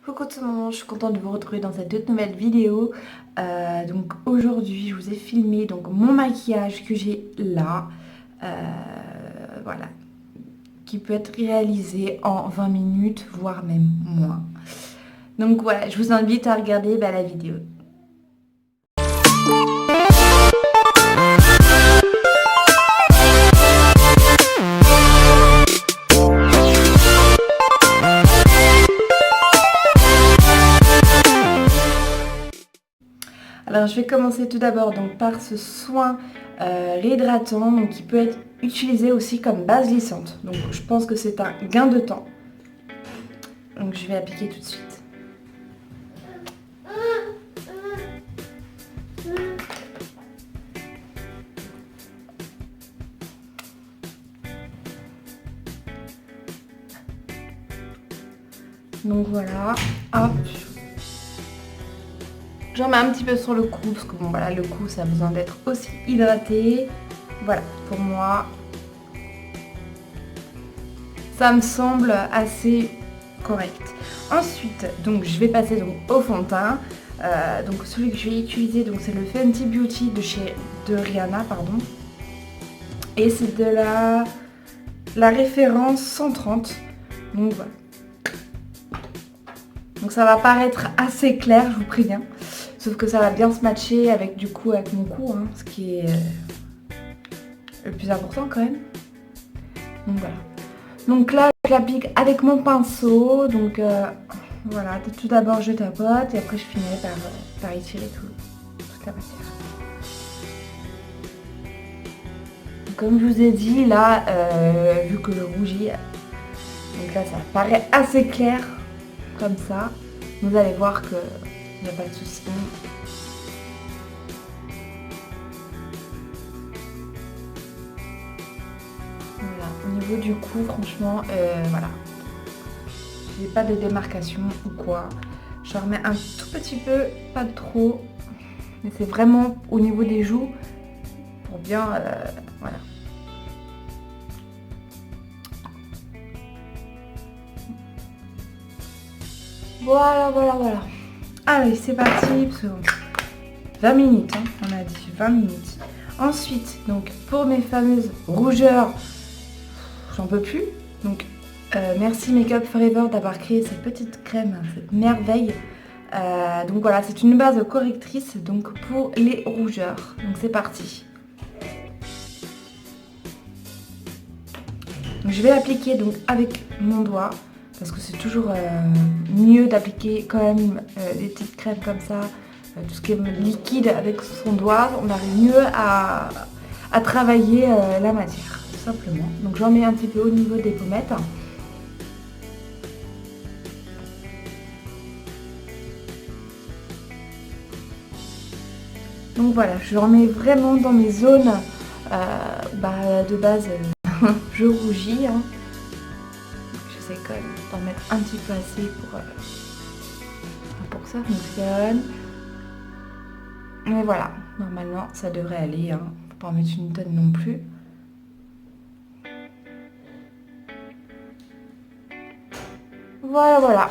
Coucou tout le monde, je suis contente de vous retrouver dans cette toute nouvelle vidéo. Donc aujourd'hui je vous ai filmé donc mon maquillage que j'ai là, voilà, qui peut être réalisé en 20 minutes voire même moins. Donc voilà, je vous invite à regarder la vidéo. Alors je vais commencer tout d'abord donc par ce soin réhydratant donc qui peut être utilisé aussi comme base lissante. Donc je pense que c'est un gain de temps. Donc je vais appliquer tout de suite. Donc voilà, hop. J'en mets un petit peu sur le cou, parce que bon voilà, le cou ça a besoin d'être aussi hydraté. Voilà, pour moi, ça me semble assez correct. Ensuite, donc je vais passer donc au fond de teint. Donc celui que je vais utiliser, donc c'est le Fenty Beauty de Rihanna, pardon. Et c'est de la référence 130. Donc voilà. Donc ça va paraître assez clair, je vous préviens. Sauf que ça va bien se matcher avec du coup avec mon cou, hein, ce qui est le plus important quand même. Donc voilà. Donc là je l'applique avec mon pinceau. Donc voilà, tout d'abord je tapote et après je finirai par étirer toute la matière. Donc, comme je vous ai dit là, vu que le rougi, donc là ça paraît assez clair comme ça. Vous allez voir que il n'y a pas de souci. Voilà, au niveau du cou, franchement, voilà. J'ai pas de démarcation ou quoi. J'en remets un tout petit peu, pas de trop. Mais c'est vraiment au niveau des joues pour bien, voilà. Voilà. Allez, c'est parti, parce que 20 minutes, hein, on a dit 20 minutes. Ensuite, donc pour mes fameuses rougeurs, j'en peux plus. Donc merci Make Up Forever d'avoir créé cette petite crème, cette merveille. Donc voilà, c'est une base correctrice donc pour les rougeurs. Donc c'est parti. Donc, je vais l'appliquer donc avec mon doigt. Parce que c'est toujours mieux d'appliquer quand même des petites crèmes comme ça, tout ce qui est liquide avec son doigt, on arrive mieux à travailler la matière, tout simplement. Donc j'en mets un petit peu au niveau des pommettes. Donc voilà, je remets vraiment dans mes zones de base, je rougis. Hein. J'essaie quand même d'en mettre un petit peu assez pour que ça fonctionne. Mais voilà, normalement ça devrait aller, hein. Faut pas en mettre une tonne non plus. Voilà.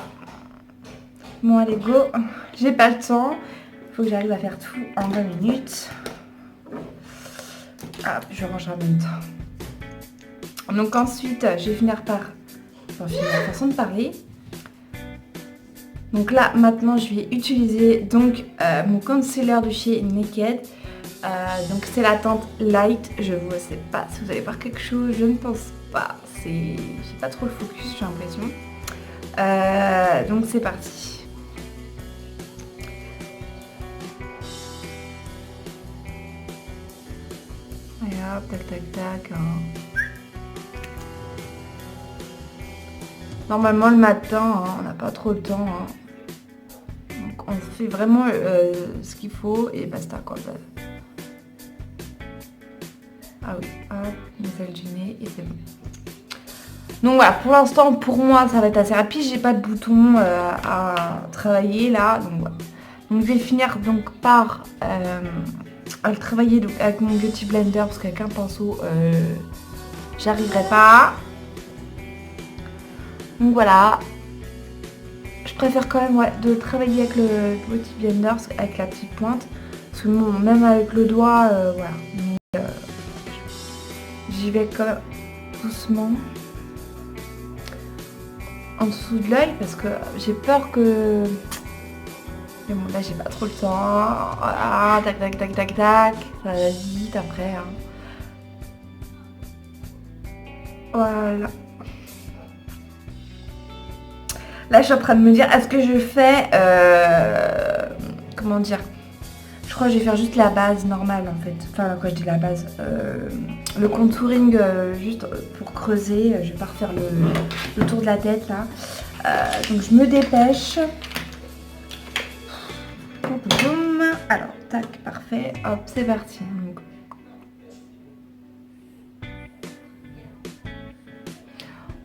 Bon allez go, j'ai pas le temps. Il faut que j'arrive à faire tout en 20 minutes. Ah, je range en même temps. Donc ensuite, je vais finir par la façon de parler. Donc là maintenant je vais utiliser donc mon concealer de chez Naked. Donc c'est la teinte light. Je ne sais pas si vous allez voir quelque chose, je ne pense pas. J'ai pas trop le focus, j'ai l'impression. Donc c'est parti. Et hop, tac. Hein. Normalement le matin, hein, on n'a pas trop le temps. Hein. Donc on fait vraiment ce qu'il faut et basta quoi. Ah oui, hop, mise du nez et c'est bon. Donc voilà, pour l'instant pour moi ça va être assez rapide. J'ai pas de bouton à travailler là. Donc voilà. Donc je vais finir donc par le travailler donc, avec mon Beauty Blender parce qu'avec un pinceau j'arriverai pas. Donc voilà, je préfère quand même de travailler avec le Beauty Blender, avec la petite pointe. Parce que bon, même avec le doigt, voilà. Mais, j'y vais quand même doucement. En dessous de l'œil parce que j'ai peur que... Mais bon, là j'ai pas trop le temps. Ah, tac tac tac tac tac. Ça va vite après. Hein. Voilà. Là je suis en train de me dire, est-ce que je fais... comment dire? Je crois que je vais faire juste la base normale en fait. Enfin quand je dis la base, le contouring juste pour creuser. Je vais pas refaire le tour de la tête là. Donc je me dépêche. Alors, tac, parfait. Hop, c'est parti. Donc.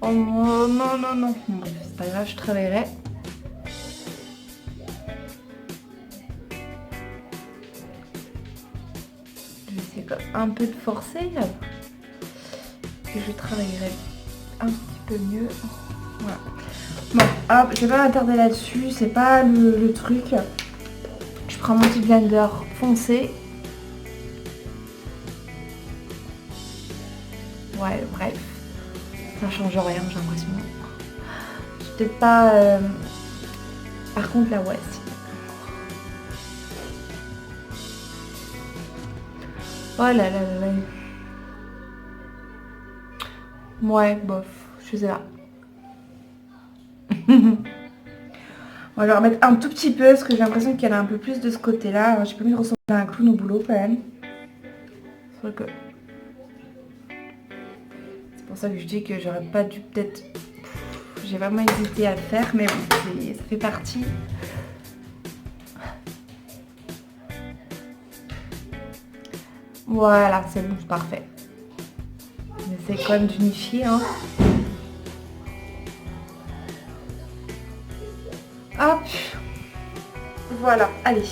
Oh non, non, non. Bon, c'est pas grave, je travaillerai. Je vais essayer un peu de forcer. Et je travaillerai un petit peu mieux. Voilà. Bon, hop, je vais pas m'attarder là-dessus. C'est pas le truc. Je prends mon petit blender foncé. Ouais, bref. Ça change rien, j'ai l'impression. Je suis peut-être pas... Par contre, là, ouais, si. Oh là là là là. Ouais, bof, je sais pas. On va leur mettre un tout petit peu parce que j'ai l'impression qu'elle a un peu plus de ce côté-là. J'ai pas envie de ressembler à un clown au boulot quand même. C'est pour ça que je dis que j'aurais pas dû peut-être... J'ai vraiment hésité à le faire, mais bon, ça fait partie. Voilà, c'est bon, c'est parfait. On essaie quand même d'unifier. Hein. Hop. Voilà, allez.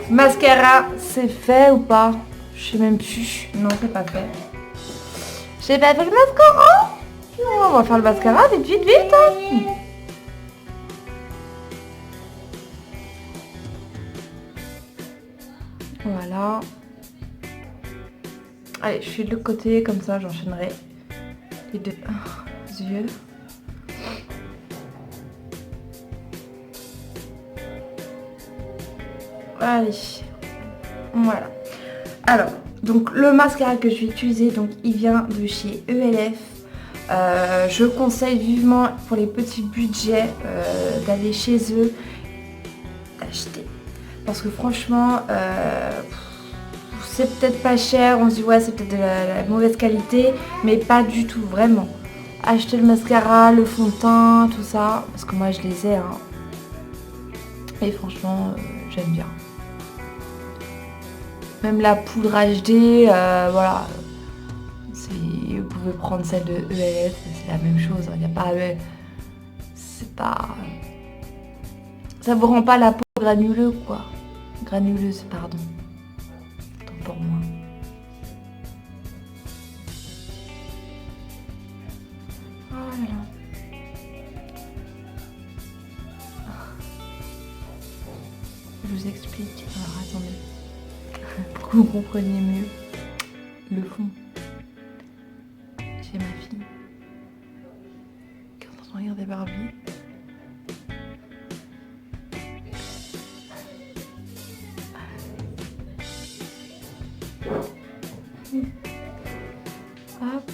Mascara, c'est fait ou pas? Je sais même plus. Non, c'est pas fait. J'ai pas fait le mascara. On va faire le mascara vite, vite, vite. Hein. Voilà. Allez, je suis de l'autre côté, comme ça j'enchaînerai les deux yeux. Allez, voilà. Alors, donc le mascara que je vais utiliser, donc il vient de chez ELF. Je conseille vivement pour les petits budgets d'aller chez eux, d'acheter. Parce que franchement, c'est peut-être pas cher, on se dit ouais c'est peut-être de la mauvaise qualité, mais pas du tout, vraiment. Acheter le mascara, le fond de teint, tout ça, parce que moi je les ai. Hein. Et franchement, j'aime bien. Même la poudre HD, voilà. Vous pouvez prendre celle de ELF, c'est la même chose. Il n'y a pas... c'est pas... Ça vous rend pas la peau granuleuse, quoi. Granuleuse, pardon. Tant pour moi. Voilà. Je vous explique. Alors, attendez. Pour que vous compreniez mieux le fond. J'ai ma fille qui est en train de regarder Barbie. Hop.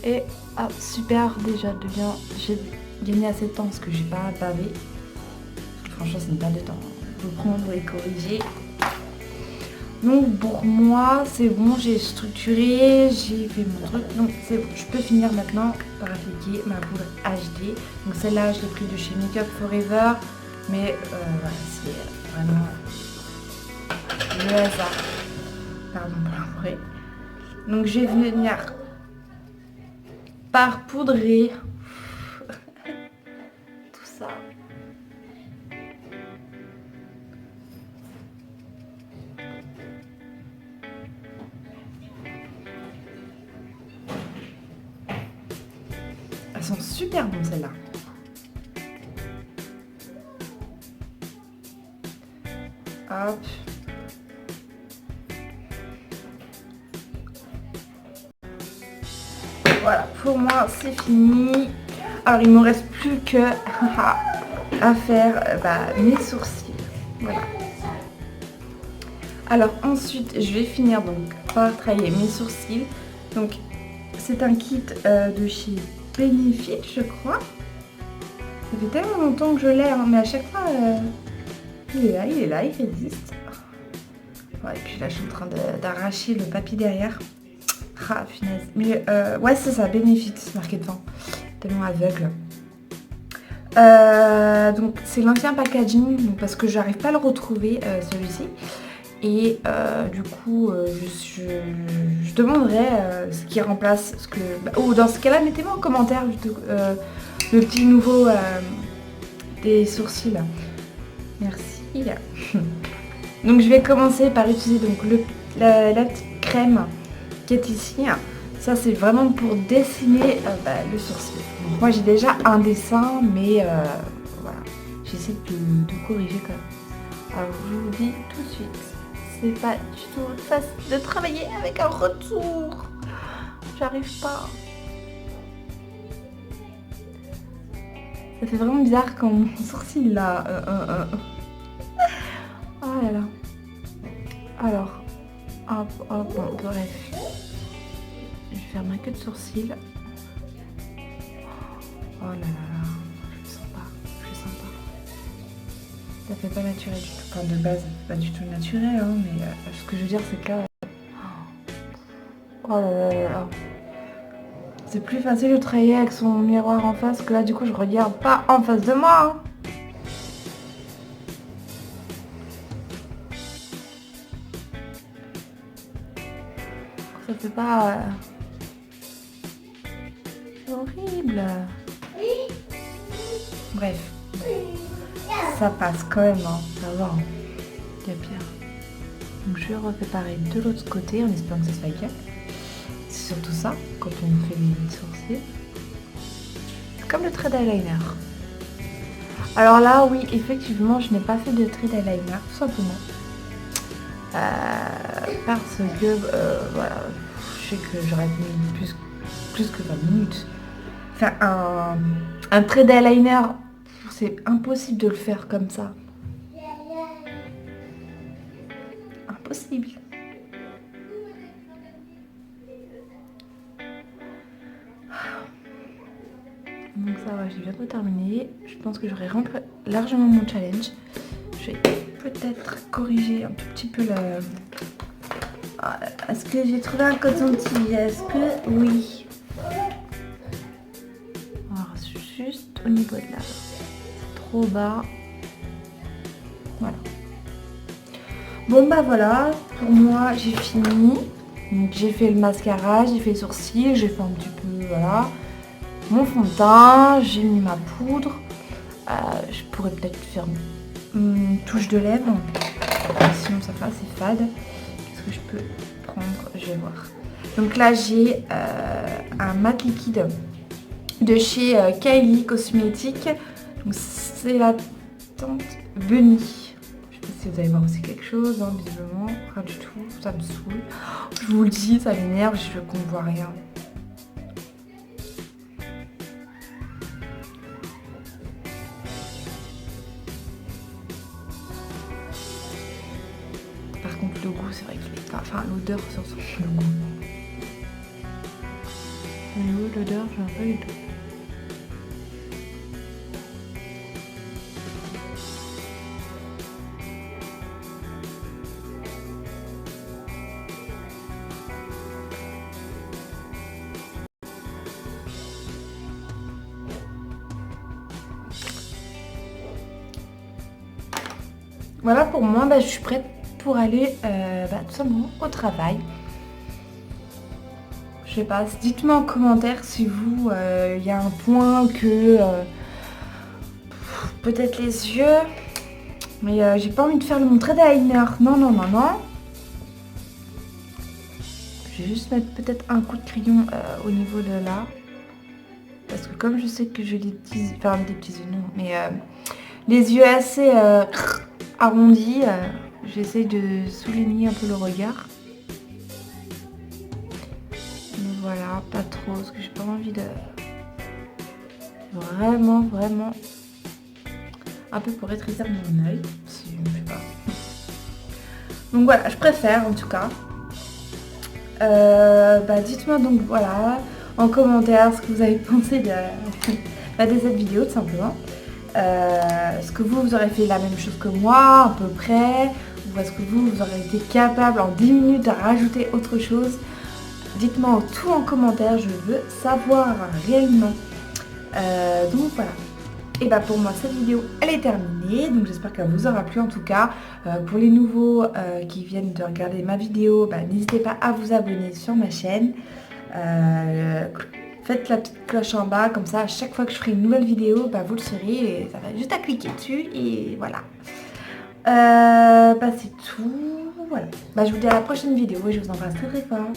Et hop, super déjà de bien. J'ai gagné assez de temps parce que j'ai pas bavé. Franchement, ça n'est pas de temps. Faut prendre et corriger. Donc pour moi, c'est bon, j'ai structuré, j'ai fait mon truc. Donc c'est bon, je peux finir maintenant par appliquer ma poudre HD. Donc celle-là, je l'ai pris de chez Make Up Forever. Mais voilà, c'est vraiment le hasard. Pardon pour l'embré. Donc je vais venir par poudrer tout ça. sont super bonnes celles-là. Hop. Voilà, pour moi c'est fini. Alors il ne me reste plus que à faire mes sourcils. Voilà. Alors ensuite je vais finir donc par travailler mes sourcils. Donc c'est un kit de chez Benefit je crois. Ça fait tellement longtemps que je l'ai, hein, mais à chaque fois il est là, il résiste. Ouais, et puis là je suis en train d'arracher le papier derrière. Ah punaise. Mais ouais c'est ça, Benefit, marqué devant. Tellement aveugle. Donc c'est l'ancien packaging, donc, parce que j'arrive pas à le retrouver celui-ci. Et du coup je demanderai ce qui remplace ce que. Ou dans ce cas-là, mettez-moi en commentaire le petit nouveau des sourcils. Merci. Donc je vais commencer par utiliser donc la petite crème qui est ici. Ça c'est vraiment pour dessiner le sourcil. Donc, moi j'ai déjà un dessin, mais voilà, j'essaie de corriger quand même. Alors je vous dis tout de suite, c'est pas du tout facile de travailler avec un retour. J'arrive pas. Ça fait vraiment bizarre quand mon sourcil là. Oh là là. Alors, hop, bon, bref. Je vais faire ma queue de sourcil. Oh là là, je le sens pas. Ça fait pas naturel du tout. Enfin, de base, ça fait pas du tout naturel, hein, mais ce que je veux dire, c'est que là. Oh là là là. C'est plus facile de travailler avec son miroir en face que là, du coup, je regarde pas en face de moi. Hein. Ça fait pas. C'est horrible. Bref. Ça passe quand même, hein. Ça va. Hein. Il y a pire. Donc je refais pareil de l'autre côté en espérant que ça soit égal. C'est surtout ça, quand on fait les sourcils. Comme le trait d'eyeliner. Alors là, oui, effectivement, je n'ai pas fait de trait d'eyeliner, tout simplement. Parce que, voilà, je sais que j'aurais mis plus que 20 minutes. Enfin, un trait d'eyeliner, c'est impossible de le faire comme ça. Impossible. Donc ça va, j'ai bientôt terminé. Je pense que j'aurai rempli largement mon challenge. Je vais peut-être corriger un tout petit peu la... Ah, est-ce que j'ai trouvé un coton-tige? Est-ce que... Oui. Alors, juste au niveau de là. C'est trop bas. Voilà. Bon bah voilà, pour moi j'ai fini. Donc j'ai fait le mascara, j'ai fait les sourcils, j'ai fait un petit peu, voilà, mon fond de teint, j'ai mis ma poudre. Je pourrais peut-être faire une touche de lèvres. Sinon ça fait assez fade. Qu'est-ce que je peux prendre? Je vais voir. Donc là j'ai un mat liquide de chez Kylie Cosmetics. Donc c'est la teinte Bunny. Je sais pas si vous allez voir aussi quelque chose, hein, visiblement. Rien du tout, ça me saoule. Je vous le dis, ça m'énerve, je veux qu'on ne voit rien. Par contre le goût, c'est vrai qu'il est pas... Enfin l'odeur surtout le goût. Au niveau de l'odeur, je n'ai pas du tout. Voilà pour moi, je suis prête pour aller tout simplement au travail. Je sais pas, dites-moi en commentaire si vous, il y a un point que peut-être les yeux, mais j'ai pas envie de faire mon trait d'eyeliner. Non. Je vais juste mettre peut-être un coup de crayon au niveau de là. parce que comme je sais que j'ai des petits... Enfin des petits yeux, non, mais les yeux assez arrondis, j'essaie de souligner un peu le regard. Mais voilà, pas trop, parce que j'ai pas envie de... Vraiment, un peu pour rétrécir mon œil, si je ne sais pas. Donc voilà, je préfère en tout cas. Dites-moi donc voilà en commentaire ce que vous avez pensé de cette vidéo tout simplement. Est-ce que vous aurez fait la même chose que moi à peu près, ou est-ce que vous aurez été capable en 10 minutes de rajouter autre chose? Dites-moi tout en commentaire, je veux savoir réellement. Donc voilà. Et pour moi cette vidéo elle est terminée, donc j'espère qu'elle vous aura plu en tout cas. Pour les nouveaux qui viennent de regarder ma vidéo, n'hésitez pas à vous abonner sur ma chaîne. Faites la petite cloche en bas, comme ça à chaque fois que je ferai une nouvelle vidéo, vous le saurez et ça va juste à cliquer dessus et voilà. C'est tout. Voilà. Je vous dis à la prochaine vidéo et je vous embrasse très fort.